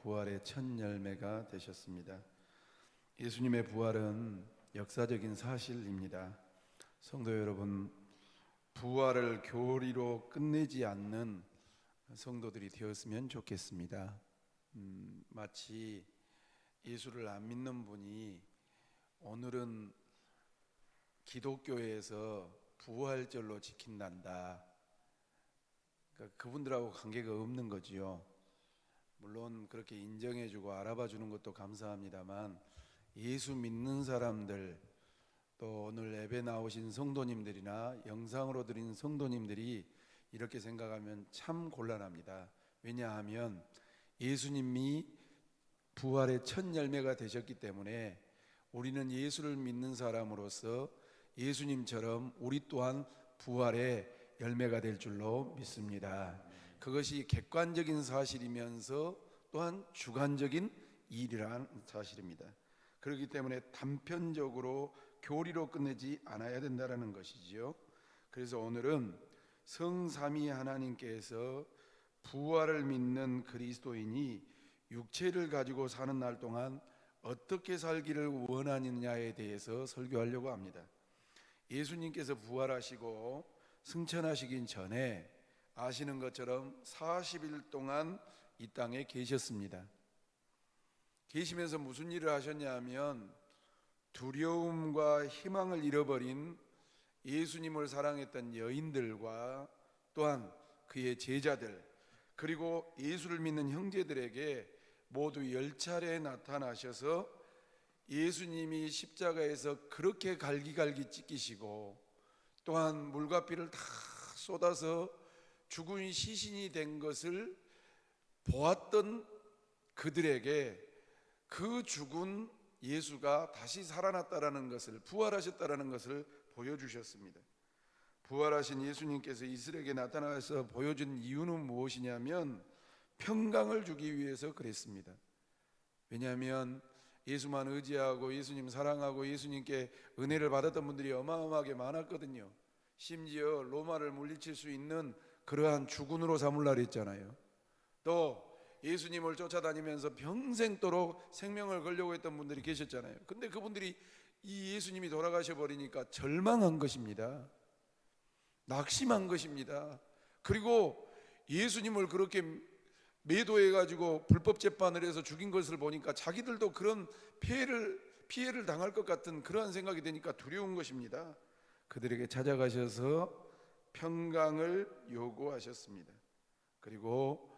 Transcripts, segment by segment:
부활의 첫 열매가 되셨습니다. 예수님의 부활은 역사적인 사실입니다. 성도 여러분, 부활을 교리로 끝내지 않는 성도들이 되었으면 좋겠습니다. 마치 예수를 안 믿는 분이 오늘은 기독교에서 부활절로 지킨단다. 그러니까 그분들하고 관계가 없는 거지요. 물론 그렇게 인정해주고 알아봐주는 것도 감사합니다만, 예수 믿는 사람들, 또 오늘 예배 나오신 성도님들이나 영상으로 드린 성도님들이 이렇게 생각하면 참 곤란합니다. 왜냐하면 예수님이 부활의 첫 열매가 되셨기 때문에 우리는 예수를 믿는 사람으로서 예수님처럼 우리 또한 부활의 열매가 될 줄로 믿습니다. 그것이 객관적인 사실이면서 또한 주관적인 일이라는 사실입니다. 그렇기 때문에 단편적으로 교리로 끝내지 않아야 된다는 것이지요. 그래서 오늘은 성삼위 하나님께서 부활을 믿는 그리스도인이 육체를 가지고 사는 날 동안 어떻게 살기를 원하느냐에 대해서 설교하려고 합니다. 예수님께서 부활하시고 승천하시긴 전에 아시는 것처럼 40일 동안 이 땅에 계셨습니다. 계시면서 무슨 일을 하셨냐 하면, 두려움과 희망을 잃어버린 예수님을 사랑했던 여인들과 또한 그의 제자들, 그리고 예수를 믿는 형제들에게 모두 10차례 나타나셔서 예수님이 십자가에서 그렇게 갈기갈기 찢기시고 또한 물과 피를 다 쏟아서 죽은 시신이 된 것을 보았던 그들에게 그 죽은 예수가 다시 살아났다라는 것을, 부활하셨다라는 것을 보여주셨습니다. 부활하신 예수님께서 이스라엘에게 나타나서 보여준 이유는 무엇이냐면 평강을 주기 위해서 그랬습니다. 왜냐하면 예수만 의지하고 예수님 사랑하고 예수님께 은혜를 받았던 분들이 어마어마하게 많았거든요. 심지어 로마를 물리칠 수 있는 그러한 주군으로 삼으려 했잖아요. 또 예수님을 쫓아다니면서 평생도록 생명을 걸려고 했던 분들이 계셨잖아요. 근데 그분들이 이 예수님이 돌아가셔 버리니까 절망한 것입니다. 낙심한 것입니다. 그리고 예수님을 그렇게 매도해가지고 불법 재판을 해서 죽인 것을 보니까 자기들도 그런 피해를 당할 것 같은 그러한 생각이 되니까 두려운 것입니다. 그들에게 찾아가셔서 평강을 요구하셨습니다. 그리고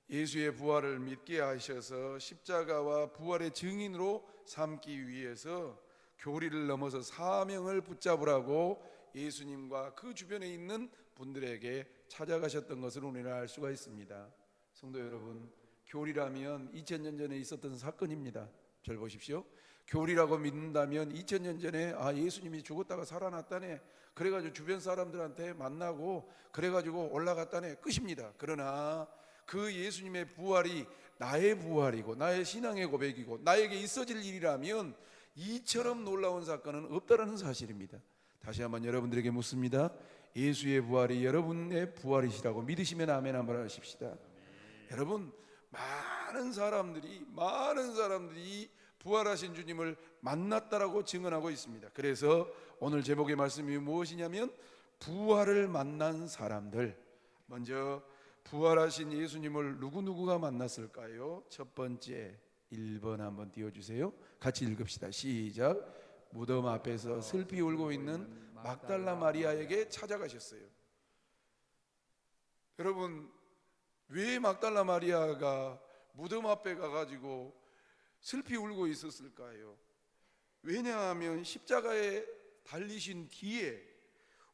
예수의 부활을 믿게 하셔서 십자가와 부활의 증인으로 삼기 위해서 교리를 넘어서 사명을 붙잡으라고 예수님과 그 주변에 있는 분들에게 찾아가셨던 것을 우리는 알 수가 있습니다. 성도 여러분, 교리라면 2000년 전에 있었던 사건입니다. 잘 보십시오. 교리라고 믿는다면 2000년 전에 예수님이 죽었다가 살아났다네, 그래가지고 주변 사람들한테 만나고 그래가지고 올라갔다네, 끝입니다. 그러나 그 예수님의 부활이 나의 부활이고 나의 신앙의 고백이고 나에게 있어질 일이라면 이처럼 놀라운 사건은 없다라는 사실입니다. 다시 한번 여러분들에게 묻습니다. 예수의 부활이 여러분의 부활이시라고 믿으시면 아멘 한번 하십시다. 여러분, 많은 사람들이 부활하신 주님을 만났다라고 증언하고 있습니다. 그래서 오늘 제목의 말씀이 무엇이냐면 부활을 만난 사람들. 먼저 부활하신 예수님을 누구누구가 만났을까요? 첫 번째 1번 한번 띄워주세요. 같이 읽읍시다. 시작. 무덤 앞에서 슬피 울고 있는 막달라 마리아에게 찾아가셨어요. 여러분, 왜 막달라 마리아가 무덤 앞에 가가지고 슬피 울고 있었을까요? 왜냐하면 십자가에 달리신 뒤에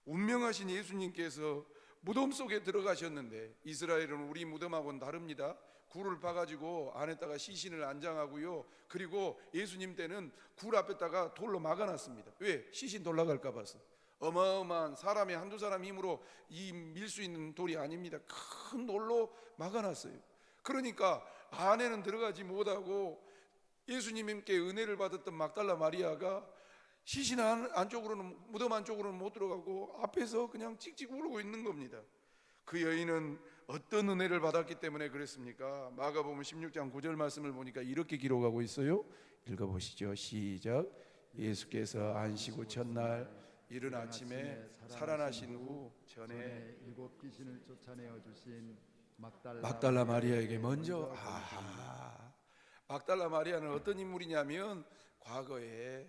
운명하신 예수님께서 무덤 속에 들어가셨는데, 이스라엘은 우리 무덤하고는 다릅니다. 굴을 파가지고 안에다가 시신을 안장하고요, 그리고 예수님 때는 굴 앞에다가 돌로 막아놨습니다. 왜? 시신 돌아갈까 봐서. 어마어마한 사람의 한두 사람 힘으로 밀 수 있는 돌이 아닙니다. 큰 돌로 막아놨어요. 그러니까 안에는 들어가지 못하고 예수님께 은혜를 받았던 막달라 마리아가 시신 안쪽으로는, 무덤 안쪽으로는 못 들어가고 앞에서 그냥 찍찍 울고 있는 겁니다. 그 여인은 어떤 은혜를 받았기 때문에 그랬습니까? 마가복음 16장 9절 말씀을 보니까 이렇게 기록하고 있어요. 읽어보시죠. 시작. 예수께서 안식 후 첫날 이른 아침에 살아나신 후 전에 일곱 귀신을 쫓아내어 주신 막달라 마리아에게 먼저 막달라 마리아는 어떤 인물이냐면 과거에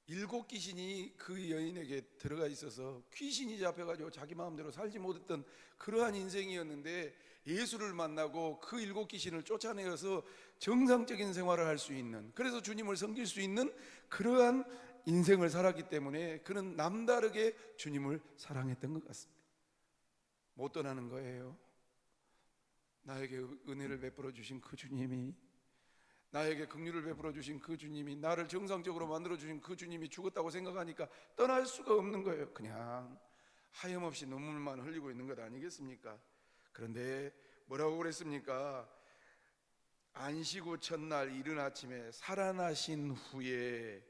일곱 귀신이 그 여인에게 들어가 있어서 귀신이 잡혀가지고 자기 마음대로 살지 못했던 그러한 인생이었는데, 예수를 만나고 그 일곱 귀신을 쫓아내어서 정상적인 생활을 할 수 있는, 그래서 주님을 섬길 수 있는 그러한 인생을 살았기 때문에 그는 남다르게 주님을 사랑했던 것 같습니다. 못 떠나는 거예요. 나에게 은혜를 베풀어 주신 그 주님이, 나에게 긍휼을 베풀어 주신 그 주님이, 나를 정상적으로 만들어 주신 그 주님이 죽었다고 생각하니까 떠날 수가 없는 거예요. 그냥 하염없이 눈물만 흘리고 있는 것 아니겠습니까? 그런데 뭐라고 그랬습니까? 안식 후 첫날 이른 아침에 살아나신 후에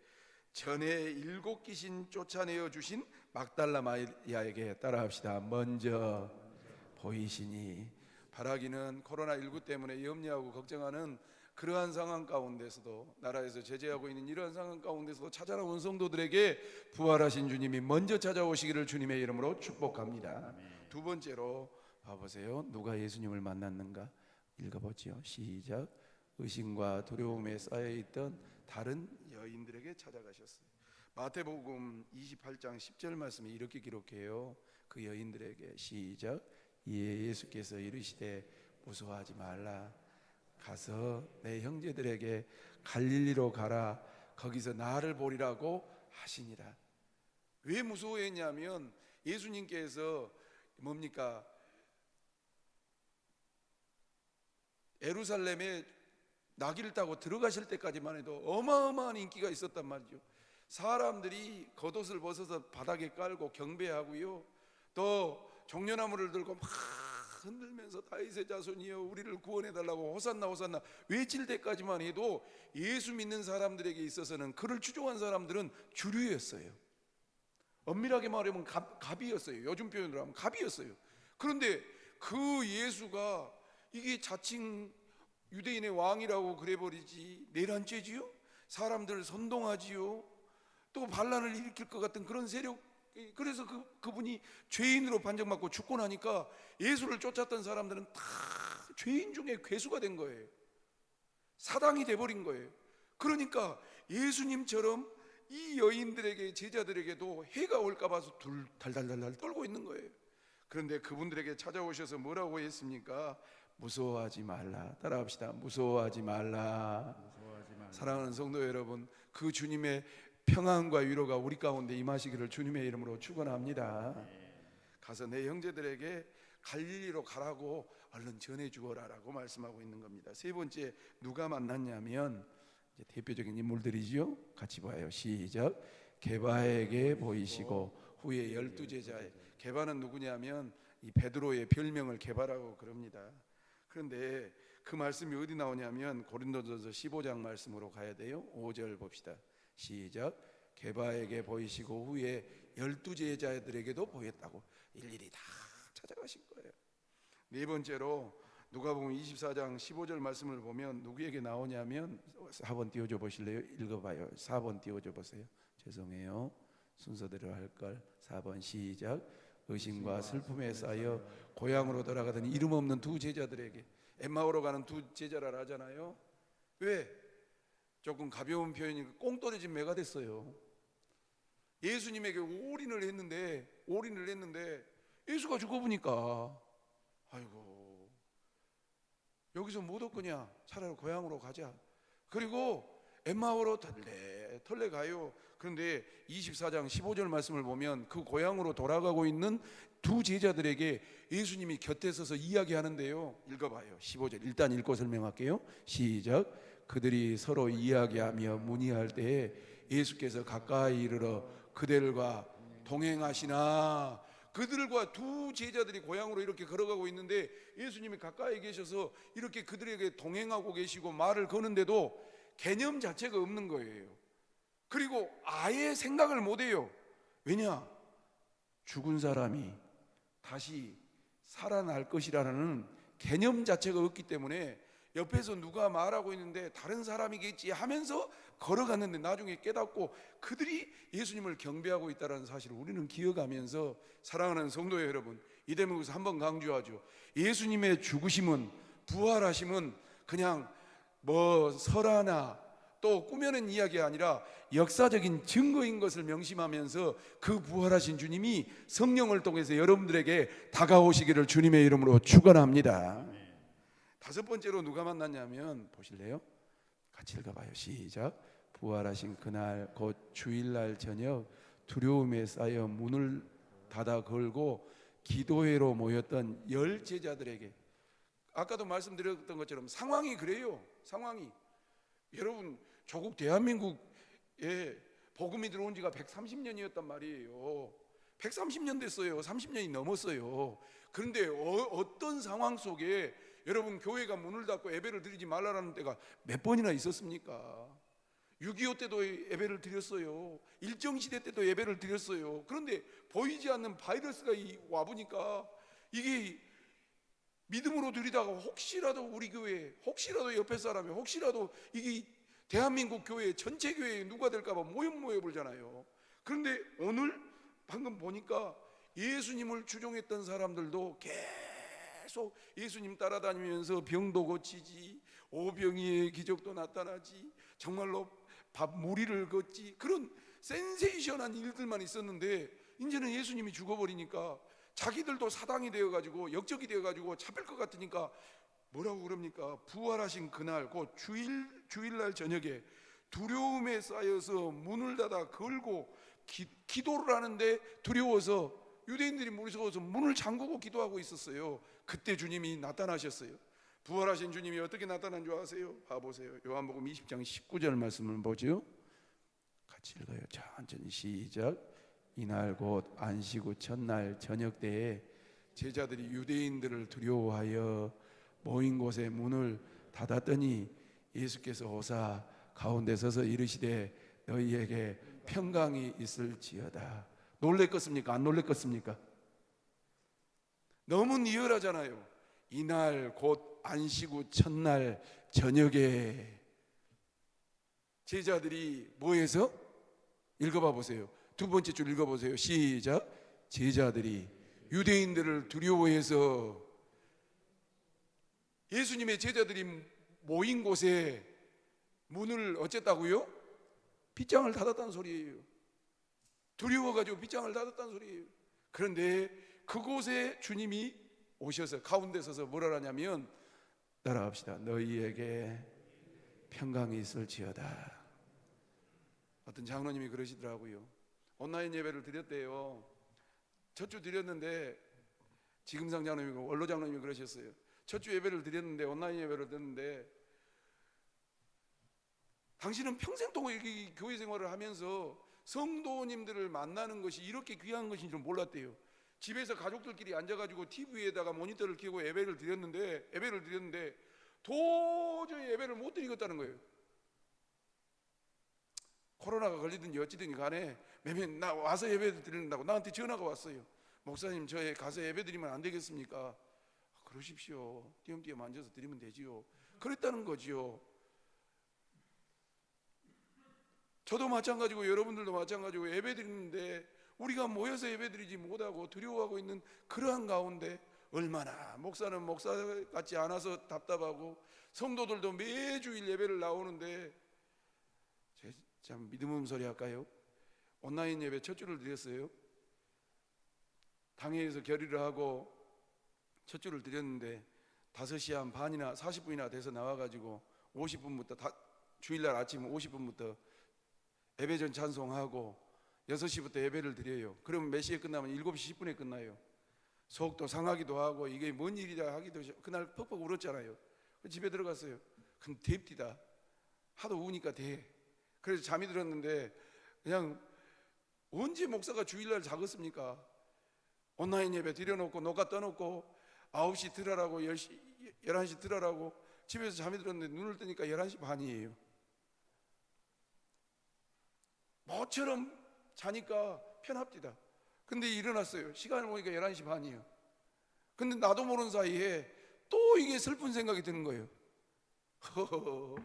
전에 일곱 귀신 쫓아내어 주신 막달라 마리아에게 따라합시다. 먼저 보이시니. 바라기는 코로나19 때문에 염려하고 걱정하는 그러한 상황 가운데서도, 나라에서 제재하고 있는 이러한 상황 가운데서도 찾아나온 성도들에게 부활하신 주님이 먼저 찾아오시기를 주님의 이름으로 축복합니다. 두 번째로 봐보세요. 누가 예수님을 만났는가 읽어보지요. 시작. 의심과 두려움에 쌓여있던 다른 여인들에게 찾아가셨어요. 마태복음 28장 10절 말씀이 이렇게 기록해요. 그 여인들에게 시작. 이에 예수께서 이르시되 무서워하지 말라. 가서 내 형제들에게 갈릴리로 가라. 거기서 나를 보리라고 하시니라. 왜 무서워했냐면 예수님께서 뭡니까? 예루살렘에 나귀를 타고 들어가실 때까지만 해도 어마어마한 인기가 있었단 말이죠. 사람들이 겉옷을 벗어서 바닥에 깔고 경배하고요, 또 종려나무를 들고 막 흔들면서 다윗의 자손이여 우리를 구원해달라고 호산나 호산나 외칠 때까지만 해도 예수 믿는 사람들에게 있어서는, 그를 추종한 사람들은 주류였어요. 엄밀하게 말하면 갑이었어요. 요즘 표현으로 하면 갑이었어요. 그런데 그 예수가 이게 자칭 유대인의 왕이라고 그래버리지 내란죄지요? 사람들을 선동하지요? 또 반란을 일으킬 것 같은 그런 세력, 그래서 그분이 죄인으로 판정받고 죽고 나니까 예수를 쫓았던 사람들은 다 죄인 중에 괴수가 된 거예요. 사당이 돼버린 거예요. 그러니까 예수님처럼 이 여인들에게, 제자들에게도 해가 올까 봐서 달달달달 떨고 있는 거예요. 그런데 그분들에게 찾아오셔서 뭐라고 했습니까? 무서워하지 말라. 따라합시다. 무서워하지 말라. 사랑하는 성도 여러분, 그 주님의 평안과 위로가 우리 가운데 임하시기를 주님의 이름으로 축원합니다. 가서 내 형제들에게 갈릴리로 가라고 얼른 전해 주어라라고 말씀하고 있는 겁니다. 세 번째, 누가 만났냐면 이제 대표적인 인물들이지요. 같이 봐요. 시작. 게바에게 보이시고 후에 12제자에. 게바는 누구냐면 이 베드로의 별명을 게바라고 그럽니다. 그런데 그 말씀이 어디 나오냐면 고린도전서 15장 말씀으로 가야 돼요. 5절 봅시다. 시작. 게바에게 보이시고 후에 12제자들에게도 보였다고 일일이 다 찾아가신 거예요. 네 번째로 누가복음 24장 15절 말씀을 보면 누구에게 나오냐면, 4번 띄워줘 보실래요? 읽어봐요. 4번 띄워줘 보세요. 죄송해요. 순서대로 할걸. 4번 시작. 의심과 슬픔에 쌓여 고향으로 돌아가던 이름 없는 두 제자들에게, 엠마오로 가는 두 제자라 하잖아요. 왜? 조금 가벼운 표현이니까 꽁 떨어진 매가 됐어요. 예수님에게 올인을 했는데 예수가 죽어보니까 아이고 여기서 못 얻거냐, 차라리 고향으로 가자. 그리고 엠마오로 털레 가요. 그런데 24장 15절 말씀을 보면 그 고향으로 돌아가고 있는 두 제자들에게 예수님이 곁에 서서 이야기하는데요. 읽어봐요. 15절 일단 읽고 설명할게요. 시작. 그들이 서로 이야기하며 문의할 때에 예수께서 가까이 이르러 그들과 동행하시나. 그들과 두 제자들이 고향으로 이렇게 걸어가고 있는데 예수님이 가까이 계셔서 이렇게 그들에게 동행하고 계시고 말을 거는데도 개념 자체가 없는 거예요. 그리고 아예 생각을 못해요. 왜냐? 죽은 사람이 다시 살아날 것이라는 개념 자체가 없기 때문에 옆에서 누가 말하고 있는데 다른 사람이겠지 하면서 걸어갔는데 나중에 깨닫고 그들이 예수님을 경배하고 있다는 사실을 우리는 기억하면서, 사랑하는 성도 여러분, 이 대목에서 한번 강조하죠. 예수님의 죽으심은, 부활하심은 그냥 뭐 설화나 또 꾸며낸 이야기가 아니라 역사적인 증거인 것을 명심하면서 그 부활하신 주님이 성령을 통해서 여러분들에게 다가오시기를 주님의 이름으로 축원합니다. 다섯 번째로 누가 만났냐면, 보실래요? 같이 읽어봐요. 시작. 부활하신 그날 곧 주일날 저녁 두려움에 쌓여 문을 닫아 걸고 기도회로 모였던 10 제자들에게, 아까도 말씀드렸던 것처럼 상황이 그래요. 상황이, 여러분, 조국 대한민국에 복음이 들어온 지가 130년이었단 말이에요. 130년 됐어요. 30년이 넘었어요. 그런데 어떤 상황 속에 여러분 교회가 문을 닫고 예배를 드리지 말라라는 때가 몇 번이나 있었습니까? 6.25 때도 예배를 드렸어요. 일정시대 때도 예배를 드렸어요. 그런데 보이지 않는 바이러스가 와보니까 이게 믿음으로 드리다가 혹시라도 우리 교회, 혹시라도 옆에 사람이, 혹시라도 이게 대한민국 교회 전체 교회에 누가 될까봐 모여 보잖아요. 그런데 오늘 방금 보니까 예수님을 추종했던 사람들도 계속 예수님 따라다니면서 병도 고치지, 오병이의 기적도 나타나지, 정말로 무리를 걷지, 그런 센세이션한 일들만 있었는데 이제는 예수님이 죽어버리니까 자기들도 사당이 되어가지고 역적이 되어가지고 잡힐 것 같으니까 뭐라고 그럽니까? 부활하신 그날 곧 주일날 저녁에 두려움에 쌓여서 문을 닫아 걸고 기도를 하는데 두려워서 유대인들이 무서워서 문을 잠그고 기도하고 있었어요. 그때 주님이 나타나셨어요. 부활하신 주님이 어떻게 나타난 줄 아세요? 봐보세요. 요한복음 20장 19절 말씀을 보죠. 같이 읽어요. 천천히 시작. 이날 곧 안식 후 첫날 저녁 때에 제자들이 유대인들을 두려워하여 모인 곳에 문을 닫았더니 예수께서 오사 가운데 서서 이르시되 너희에게 평강이 있을지어다. 놀랬겠습니까? 안 놀랬겠습니까? 너무 리얼하잖아요. 이날 곧 안식 후 첫날 저녁에 제자들이 뭐해서? 읽어봐 보세요. 두 번째 줄 읽어보세요. 시작. 제자들이 유대인들을 두려워해서, 예수님의 제자들이 모인 곳에 문을 어쨌다고요? 빗장을 닫았다는 소리예요. 두려워가지고 빗장을 닫았다는 소리예요. 그런데 그곳에 주님이 오셔서 가운데 서서 뭐라 하냐면, 따라합시다. 너희에게 평강이 있을지어다. 어떤 장로님이 그러시더라고요. 온라인 예배를 드렸대요. 첫 주 드렸는데, 지금상 장로님이고 원로 장로님이 그러셨어요. 첫 주 예배를 드렸는데, 온라인 예배를 드렸는데, 당신은 평생 동안 이렇게 교회 생활을 하면서 성도님들을 만나는 것이 이렇게 귀한 것인 줄 몰랐대요. 집에서 가족들끼리 앉아가지고 TV에다가 모니터를 켜고 예배를 드렸는데 도저히 예배를 못 드리겠다는 거예요. 코로나가 걸리든지 어찌든지 간에 매번 나 와서 예배 드린다고 나한테 전화가 왔어요. 목사님, 저 가서 예배 드리면 안 되겠습니까? 그러십시오. 띄엄띄엄 앉아서 드리면 되지요. 그랬다는 거지요. 저도 마찬가지고 여러분들도 마찬가지고 예배 드리는데 우리가 모여서 예배 드리지 못하고 두려워하고 있는 그러한 가운데 얼마나 목사는 목사 같지 않아서 답답하고 성도들도 매주일 예배를 나오는데, 참 믿음 없는 소리 할까요? 온라인 예배 첫 주를 드렸어요. 당회에서 결의를 하고 첫 주를 드렸는데 5시 한 반이나 40분이나 돼서 나와가지고 50분부터 주일날 아침 50분부터 예배 전 찬송하고 6시부터 예배를 드려요. 그러면 몇 시에 끝나면 7시 10분에 끝나요. 속도 상하기도 하고 이게 뭔 일이다 하기도, 그날 퍽퍽 울었잖아요. 집에 들어갔어요. 그럼 됩디다. 하도 우니까 돼. 그래서 잠이 들었는데, 그냥 언제 목사가 주일날 자겠습니까? 온라인 예배 드려놓고 녹화 떠놓고 9시 들어라고 11시 들어라고 집에서 잠이 들었는데 눈을 뜨니까 11시 반이에요. 모처럼 자니까 편합디다. 근데 일어났어요. 시간을 보니까 11시 반이에요. 근데 나도 모르는 사이에 또 이게 슬픈 생각이 드는 거예요. 허허허.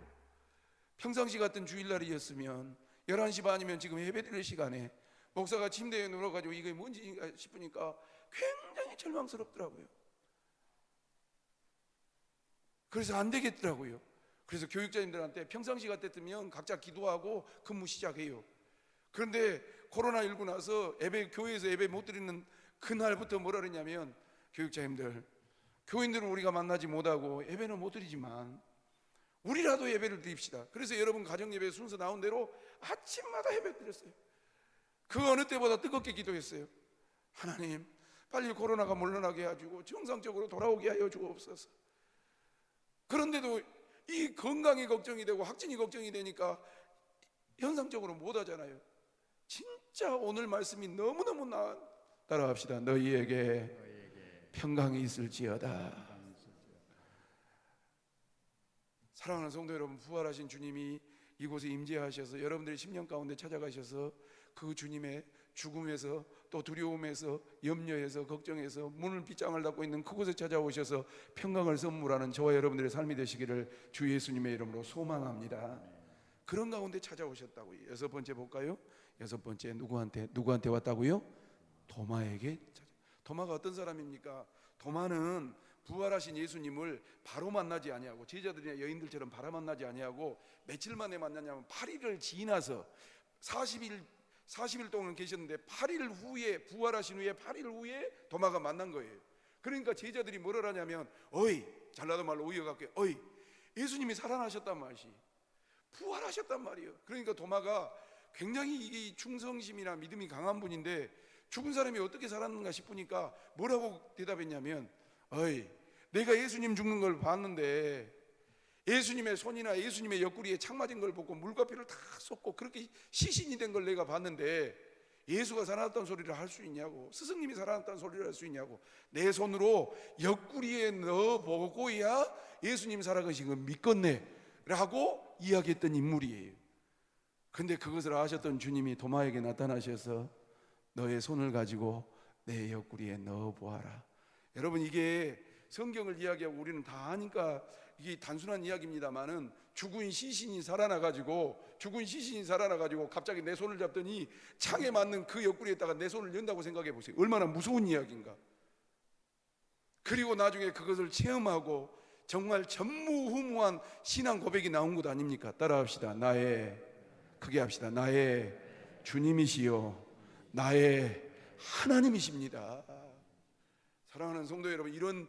평상시 같은 주일날이었으면 11시 반이면 지금 예배드릴 시간에 목사가 침대에 누워가지고 이게 뭔지 싶으니까 굉장히 절망스럽더라고요. 그래서 안 되겠더라고요. 그래서 교육자님들한테 평상시 같았으면 각자 기도하고 근무 시작해요. 그런데 코로나19 나서 교회에서 예배 못 드리는 그날부터 뭐라 그랬냐면, 교육자님들, 교인들은 우리가 만나지 못하고 예배는 못 드리지만 우리라도 예배를 드립시다. 그래서 여러분 가정예배 순서 나온 대로 아침마다 예배 드렸어요. 그 어느 때보다 뜨겁게 기도했어요. 하나님, 빨리 코로나가 물러나게 해가지고 정상적으로 돌아오게 하여 주옵소서. 그런데도 이 건강이 걱정이 되고 확진이 걱정이 되니까 현상적으로 못 하잖아요. 진짜 오늘 말씀이 너무너무 따라합시다. 너희에게 평강이 있을지어다. 사랑하는 성도 여러분, 부활하신 주님이 이곳에 임재하셔서 여러분들의 심령 가운데 찾아가셔서 그 주님의 죽음에서 또 두려움에서 염려에서 걱정에서 문을 빗장을 닫고 있는 그곳에 찾아오셔서 평강을 선물하는 저와 여러분들의 삶이 되시기를 주 예수님의 이름으로 소망합니다. 그런 가운데 찾아오셨다고요. 여섯 번째 볼까요? 여섯 번째, 누구한테 왔다고요? 도마에게. 도마가 어떤 사람입니까? 도마는 부활하신 예수님을 바로 만나지 아니하고, 제자들이나 여인들처럼 바로 만나지 아니하고 며칠 만에 만났냐면 8일을 지나서 40일 동안 계셨는데 8일 후에, 부활하신 후에 8일 후에 도마가 만난 거예요. 그러니까 제자들이 뭐라 하냐면, 어이, 잘나도 말로 우여갖게, 어이, 예수님이 살아나셨단 말이지, 부활하셨단 말이에요. 그러니까 도마가 굉장히 이 충성심이나 믿음이 강한 분인데 죽은 사람이 어떻게 살았는가 싶으니까 뭐라고 대답했냐면, 어이, 내가 예수님 죽는 걸 봤는데 예수님의 손이나 예수님의 옆구리에 창 맞은 걸 보고 물과 피를 다 쏟고 그렇게 시신이 된 걸 내가 봤는데 예수가 살아났다는 소리를 할 수 있냐고, 스승님이 살아났다는 소리를 할 수 있냐고, 내 손으로 옆구리에 넣어보고야 예수님 살아가신 걸 믿겠네 라고 이야기했던 인물이에요. 근데 그것을 아셨던 주님이 도마에게 나타나셔서 너의 손을 가지고 내 옆구리에 넣어보아라. 여러분, 이게 성경을 이야기하고 우리는 다 아니까 이게 단순한 이야기입니다만은 죽은 시신이 살아나가지고 갑자기 내 손을 잡더니 창에 맞는 그 옆구리에다가 내 손을 연다고 생각해 보세요. 얼마나 무서운 이야기인가. 그리고 나중에 그것을 체험하고 정말 전무후무한 신앙 고백이 나온 것 아닙니까? 따라합시다. 크게 합시다. 나의 주님이시요 나의 하나님이십니다. 사랑하는 성도 여러분, 이런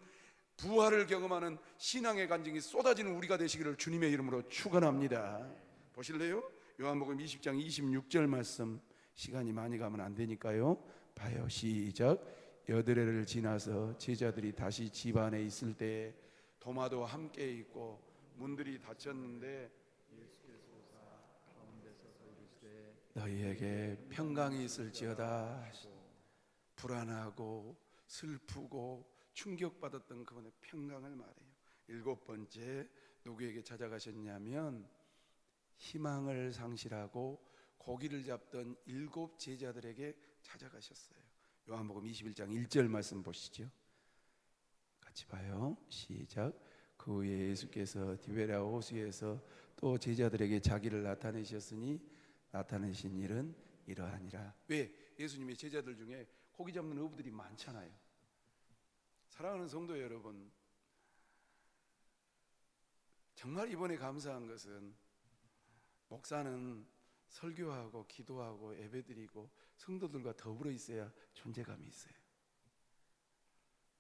부활을 경험하는 신앙의 간증이 쏟아지는 우리가 되시기를 주님의 이름으로 축원합니다. 보실래요? 요한복음 20장 26절 말씀, 시간이 많이 가면 안 되니까요. 봐요. 시작. 여드레를 지나서 제자들이 다시 집 안에 있을 때 도마도 함께 있고 문들이 닫혔는데 예수께서 가운데 서서 이르시되 너희에게 평강이 있을지어다. 불안하고 슬프고 충격받았던 그분의 평강을 말해요. 일곱 번째, 누구에게 찾아가셨냐면 희망을 상실하고 고기를 잡던 일곱 제자들에게 찾아가셨어요. 요한복음 21장 1절 말씀 보시죠. 같이 봐요. 시작. 그 후에 예수께서 디베랴 호수에서 또 제자들에게 자기를 나타내셨으니 나타내신 일은 이러하니라. 왜? 예수님의 제자들 중에 고기 잡는 어부들이 많잖아요. 사랑하는 성도 여러분, 정말 이번에 감사한 것은 목사는 설교하고 기도하고 예배드리고 성도들과 더불어 있어야 존재감이 있어요.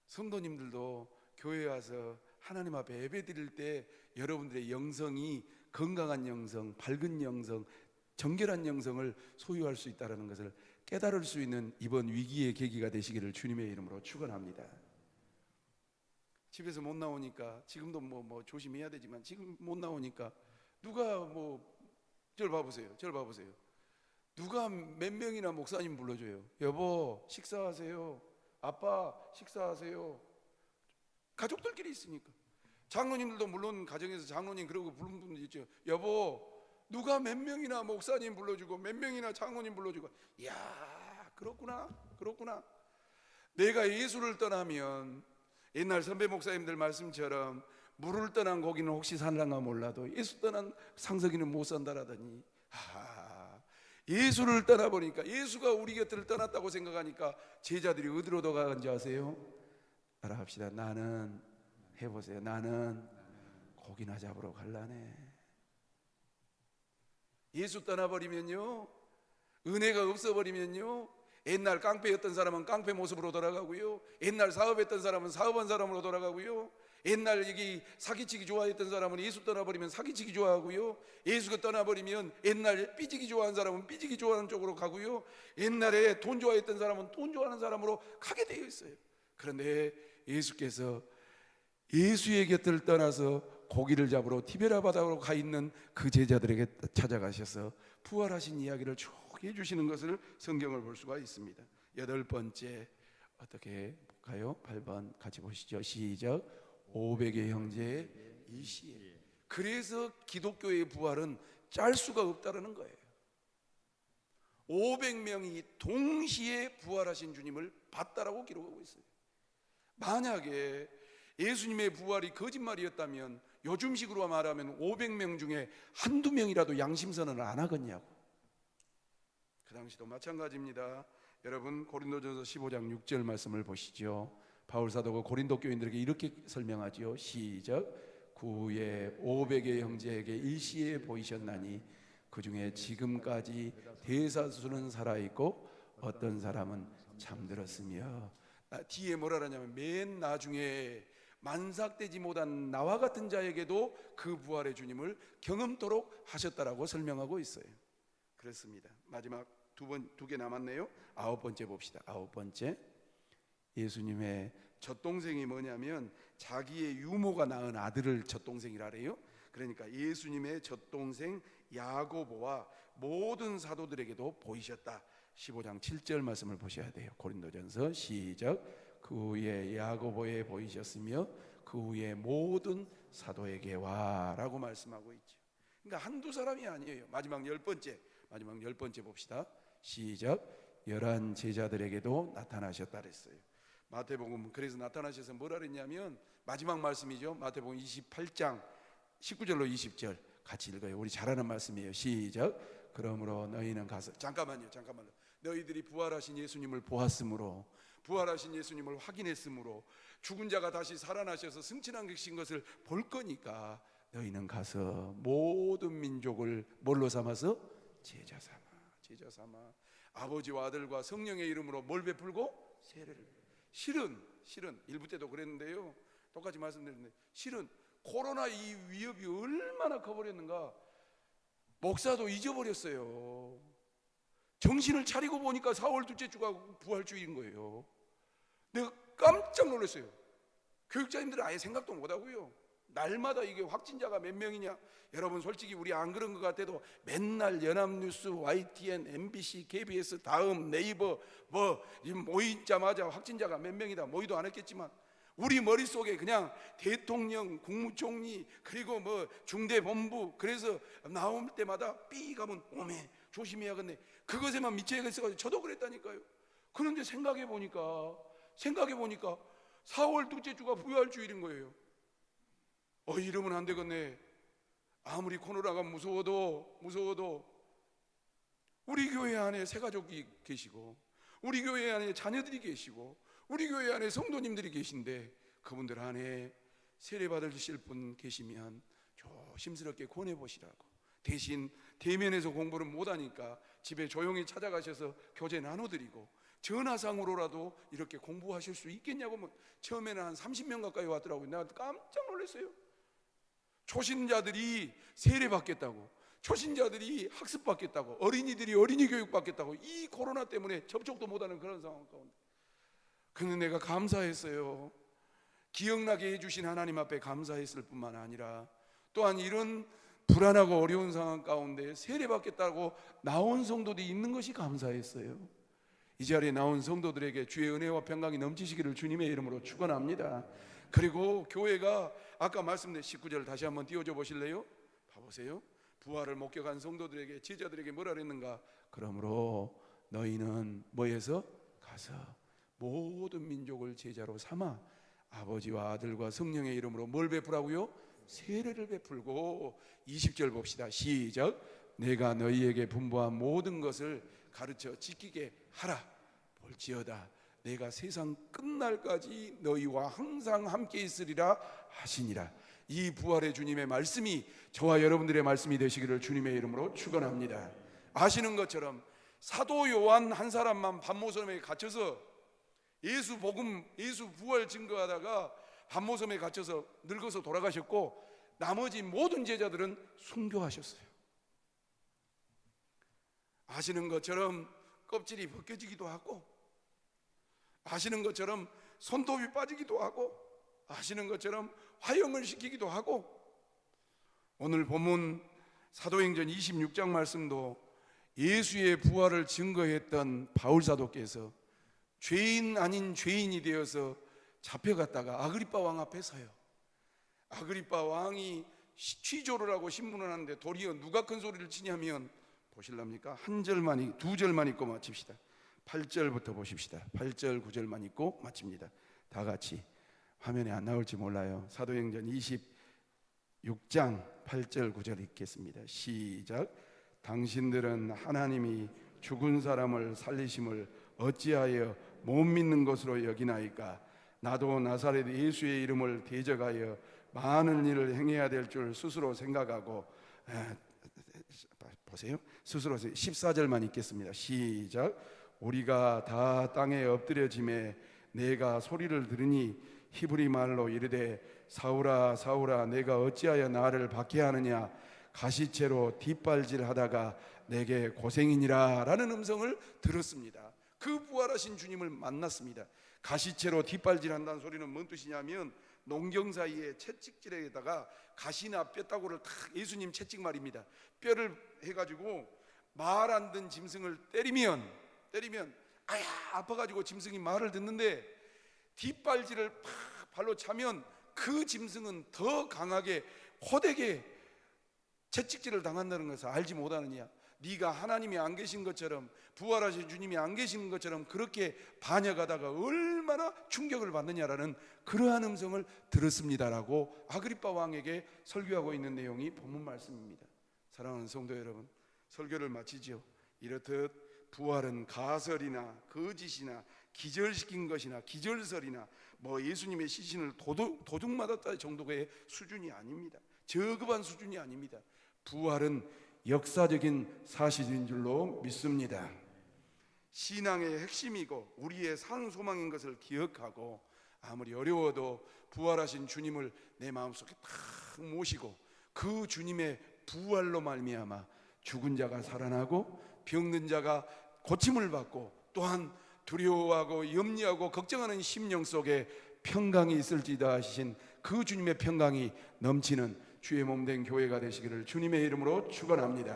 성도님들도 교회에 와서 하나님 앞에 예배드릴 때 여러분들의 영성이 건강한 영성, 밝은 영성, 정결한 영성을 소유할 수 있다는 것을 깨달을 수 있는 이번 위기의 계기가 되시기를 주님의 이름으로 축원합니다. 집에서 못 나오니까, 지금도 뭐 조심해야 되지만 지금 못 나오니까 누가 저를 봐보세요. 누가 몇 명이나 목사님 불러줘요. 여보 식사하세요. 아빠 식사하세요. 가족들끼리 있으니까. 장로님들도 물론 가정에서 장로님 그러고 부르는 분들 있죠. 여보 누가 몇 명이나 목사님 불러주고 몇 명이나 장로님 불러주고. 이야, 그렇구나. 내가 예수를 떠나면 옛날 선배 목사님들 말씀처럼 물을 떠난 고기는 혹시 살랑가 몰라도 예수 떠난 상석이는 못 산다라더니, 예수를 떠나보니까, 예수가 우리 곁을 떠났다고 생각하니까 제자들이 어디로 도가는지 아세요? 따라합시다. 나는, 해보세요. 나는 고기나 잡으러 갈라네. 예수 떠나버리면요, 은혜가 없어버리면요, 옛날 깡패였던 사람은 깡패 모습으로 돌아가고요, 옛날 사업했던 사람은 사업한 사람으로 돌아가고요, 옛날 여기 사기치기 좋아했던 사람은 예수 떠나버리면 사기치기 좋아하고요, 예수가 떠나버리면 옛날 삐지기 좋아하는 사람은 삐지기 좋아하는 쪽으로 가고요, 옛날에 돈 좋아했던 사람은 돈 좋아하는 사람으로 가게 되어 있어요. 그런데 예수께서 예수의 곁을 떠나서 고기를 잡으러 티베라 바다로 가 있는 그 제자들에게 찾아가셔서 부활하신 이야기를 쭉 해주시는 것을 성경을 볼 수가 있습니다. 여덟 번째, 어떻게 볼까요? 8번 같이 보시죠. 시작. 500의 형제의 일시에. 그래서 기독교의 부활은 짤 수가 없다는 거예요. 500명이 동시에 부활하신 주님을 봤다라고 기록하고 있어요. 만약에 예수님의 부활이 거짓말이었다면 요즘식으로 말하면 500명 중에 한두 명이라도 양심선언을 안 하겠냐고. 그 당시도 마찬가지입니다. 여러분, 고린도전서 15장 6절 말씀을 보시죠. 바울 사도가 고린도 교인들에게 이렇게 설명하지요. 시작. 그 후에 500의 형제에게 일시에 보이셨나니 그 중에 지금까지 대다수는 살아있고 어떤 사람은 잠들었으며. 뒤에 뭐라 하냐면 맨 나중에 만삭되지 못한 나와 같은 자에게도 그 부활의 주님을 경험토록 하셨다라고 설명하고 있어요. 그렇습니다. 마지막 두 개 남았네요. 9번째 봅시다. 9번째, 예수님의 젖동생이 뭐냐면 자기의 유모가 낳은 아들을 젖동생이라래요. 그러니까 예수님의 젖동생 야고보와 모든 사도들에게도 보이셨다. 15장 7절 말씀을 보셔야 돼요. 고린도전서 시작. 그 후에 야고보에 보이셨으며 그 후에 모든 사도에게 와라고 말씀하고 있죠. 그러니까 한두 사람이 아니에요. 마지막 열 번째 봅시다. 시작. 11 제자들에게도 나타나셨다 그랬어요. 마태복음 그래서 나타나셔서 뭐라 그랬냐면 마지막 말씀이죠. 마태복음 28장 19절로 20절 같이 읽어요. 우리 잘 아는 말씀이에요. 시작. 그러므로 너희는 가서, 잠깐만요. 너희들이 부활하신 예수님을 보았으므로, 부활하신 예수님을 확인했으므로, 죽은 자가 다시 살아나셔서 승천한 계신 것을 볼 거니까 너희는 가서 모든 민족을 뭘로 삼아서? 제자 삼아 아버지와 아들과 성령의 이름으로 뭘 베풀고? 세례를. 실은 1부 때도 그랬는데요, 똑같이 말씀드렸는데, 실은 코로나 이 위협이 얼마나 커버렸는가 목사도 잊어버렸어요. 정신을 차리고 보니까 4월 둘째 주가 부활주일인 거예요. 내가 깜짝 놀랐어요. 교육자님들은 아예 생각도 못하고요, 날마다 이게 확진자가 몇 명이냐. 여러분 솔직히 우리 안 그런 것 같아도 맨날 연합뉴스, YTN, MBC, KBS, 다음, 네이버 뭐 모이자마자 확진자가 몇 명이다, 모이도 안 했겠지만 우리 머릿속에 그냥 대통령, 국무총리, 그리고 뭐 중대본부, 그래서 나올 때마다 삐 가면 오메 조심해야겠네, 그것에만 미쳐야겠어가지고 저도 그랬다니까요. 그런데 생각해 보니까 4월 둘째 주가 부활주일인 거예요. 이러면 안 되겠네. 아무리 코로나가 무서워도 우리 교회 안에 새가족이 계시고, 우리 교회 안에 자녀들이 계시고, 우리 교회 안에 성도님들이 계신데 그분들 안에 세례 받으실 분 계시면 조심스럽게 권해보시라고. 대신 대면에서 공부를 못하니까 집에 조용히 찾아가셔서 교제 나눠드리고, 전화상으로라도 이렇게 공부하실 수 있겠냐고. 처음에는 한 30명 가까이 왔더라고요. 내가 깜짝 놀랐어요. 초신자들이 세례 받겠다고, 초신자들이 학습 받겠다고, 어린이들이 어린이 교육 받겠다고, 이 코로나 때문에 접촉도 못하는 그런 상황 가운데. 근데 내가 감사했어요. 기억나게 해주신 하나님 앞에 감사했을 뿐만 아니라 또한 이런 불안하고 어려운 상황 가운데 세례 받겠다고 나온 성도들이 있는 것이 감사했어요. 이 자리에 나온 성도들에게 주의 은혜와 평강이 넘치시기를 주님의 이름으로 축원합니다. 그리고 교회가 아까 말씀드린 19절 다시 한번 띄워줘 보실래요? 봐보세요. 부활을 목격한 성도들에게, 제자들에게 뭐라 그랬는가? 그러므로 너희는 뭐해서? 가서 모든 민족을 제자로 삼아 아버지와 아들과 성령의 이름으로 뭘 베푸라고요? 세례를 베풀고 20절 봅시다. 시작. 내가 너희에게 분부한 모든 것을 가르쳐 지키게 하라. 볼지어다 내가 세상 끝날까지 너희와 항상 함께 있으리라 하시니라. 이 부활의 주님의 말씀이 저와 여러분들의 말씀이 되시기를 주님의 이름으로 축원합니다. 아시는 것처럼 사도 요한 한 사람만 반모섬에 갇혀서 예수 복음, 예수 부활 증거하다가 반모섬에 갇혀서 늙어서 돌아가셨고, 나머지 모든 제자들은 순교하셨어요. 아시는 것처럼 껍질이 벗겨지기도 하고, 아시는 것처럼 손톱이 빠지기도 하고, 아시는 것처럼 화형을 시키기도 하고, 오늘 본문 사도행전 26장 말씀도 예수의 부활을 증거했던 바울 사도께서 죄인 아닌 죄인이 되어서 잡혀갔다가 아그리빠 왕 앞에 서요. 아그리빠 왕이 취조를 하고 신문을 하는데 도리어 누가 큰 소리를 치냐면, 보실랍니까? 한 절만, 두 절만 읽고 마칩시다. 8절부터 보십시다. 8절 9절만 읽고 마칩니다. 다 같이. 화면에 안 나올지 몰라요. 사도행전 26장 8절 9절 읽겠습니다. 시작. 당신들은 하나님이 죽은 사람을 살리심을 어찌하여 못 믿는 것으로 여기나이까? 나도 나사렛 예수의 이름을 대적하여 많은 일을 행해야 될 줄 스스로 생각하고, 보세요. 스스로 14절만 읽겠습니다. 시작. 우리가 다 땅에 엎드려짐에 내가 소리를 들으니 히브리 말로 이르되 사울아 사울아 내가 어찌하여 나를 박해하느냐? 가시채로 뒷발질하다가 내게 고생이니라 라는 음성을 들었습니다. 그 부활하신 주님을 만났습니다. 가시채로 뒷발질한다는 소리는 뭔 뜻이냐면, 농경 사이에 채찍질에다가 가시나 뼈다구를 탁, 예수님 채찍 말입니다. 뼈를 해가지고 말 안 듣는 짐승을 때리면 아야 아파가지고 짐승이 말을 듣는데, 뒷발질을 팍 발로 차면 그 짐승은 더 강하게 호되게 채찍질을 당한다는 것을 알지 못하느냐? 네가 하나님이 안 계신 것처럼, 부활하신 주님이 안 계신 것처럼 그렇게 반역하다가 얼마나 충격을 받느냐라는 그러한 음성을 들었습니다라고 아그리빠 왕에게 설교하고 있는 내용이 본문 말씀입니다. 사랑하는 성도 여러분, 설교를 마치죠. 이렇듯 부활은 가설이나 거짓이나 기절시킨 것이나 기절설이나 뭐 예수님의 시신을 도둑 맞았다 정도의 수준이 아닙니다. 저급한 수준이 아닙니다. 부활은 역사적인 사실인 줄로 믿습니다. 신앙의 핵심이고 우리의 산 소망인 것을 기억하고, 아무리 어려워도 부활하신 주님을 내 마음속에 탁 모시고 그 주님의 부활로 말미암아 죽은 자가 살아나고 병든 자가 고침을 받고, 또한 두려워하고 염려하고 걱정하는 심령 속에 평강이 있을지다 하신 그 주님의 평강이 넘치는 주의 몸된 교회가 되시기를 주님의 이름으로 축원합니다.